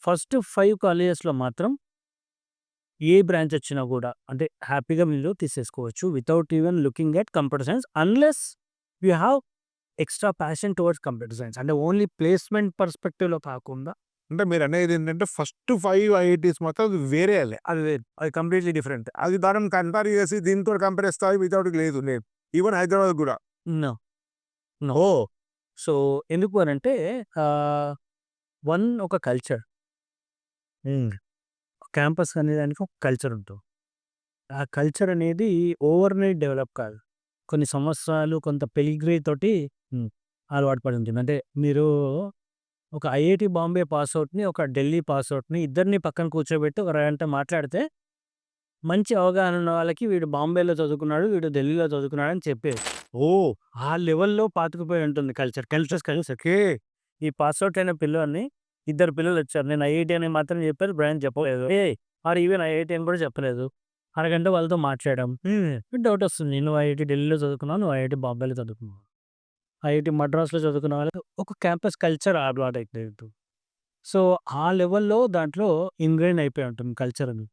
First 5 కాలేజెస్‌లో మాత్రం ఏ branch వచ్చినా గూడా అంటే హ్యాపీగా మీరు తీసేసుకోవచ్చు. Without even looking at computer science unless you have extra passion towards computer science. అంటే ఓన్లీ ప్లేస్‌మెంట్ పర్స్‌పెక్టివ్‌లో కాకుండా అంటే మీరనేదేంటంటే ఫస్ట్ 5 ఐఐటీస్ మాత్రం అది వేరేయాలే. అది వేరు. అది కంప్లీట్‌లీ డిఫరెంట్. అది దానిని కంపేర్ చేసి దీనితోటి కంపేర్ చేస్తే వితౌట్ లేదు. లేదు. ఈవెన్ హైదరాబాద్ గూడా. నో. నో. ఓహ్! సో, ఎందుకు అనంటే ఆహ్, ఒక కల్చర్. హ్మ్. క్యాంపస్ అనే దానికి ఒక కల్చర్ ఉంటుంది. ఆ కల్చర్ అనేది ఓవర్‌నైట్ డెవలప్ కాదు. కొన్ని సంవత్సరాలు కొంత పెలిగ్రీ తోటి హ్మ్. అలవాటు పడి ఉంటుంది. అంటే మీరు ఒక ఐఐటీ బాంబే పాస్ ఔట్‌ని, ఒక ఢిల్లీ పాస్ ఔట్‌ని ఇద్దరిని పక్కన కూర్చోబెట్టి ఒక అరగంట మాట్లాడితే మంచి అవగాహన ఉన్న వాళ్ళకి వీడు బాంబేలో చదువుకున్నాడు, వీడు ఢిల్లీలో చదువుకున్నాడు అని చెప్పేయొచ్చు. ఓహ్! ఆ లెవెల్‌లో పాతుకుపోయి ఉంటుంది కల్చర్. కల్చర్. ఓకే. ఈ పాస్ ఔట్ అయిన పిల్లోడిని ఇద్దరు పిల్లలొచ్చారు. నేను ఐఐటీ అని మాత్రం చెప్పారు. బ్రాంచ్ చెప్పలేదు. ఆర్ ఈవెన్ ఐఐటీ అని కూడా చెప్పలేదు. అరగంట వాళ్ళతో మాట్లాడాం. డౌటొస్తుంది. నువ్వు ఐఐటీ ఢిల్లీలో చదువుకున్నావు. నువ్వు ఐఐటీ బాంబేలో చదువుకున్నావు. ఐఐటీ మద్రాస్‌లో చదువుకున్న వాళ్ళకి ఒక క్యాంపస్ కల్చర్ అలవాటయిపోయింది. సో, ఆ లెవెల్‌లో దాంట్లో ఇన్‌గ్రెయిన్ అయిపోయి ఉంటుంది కల్చర్ అనేది.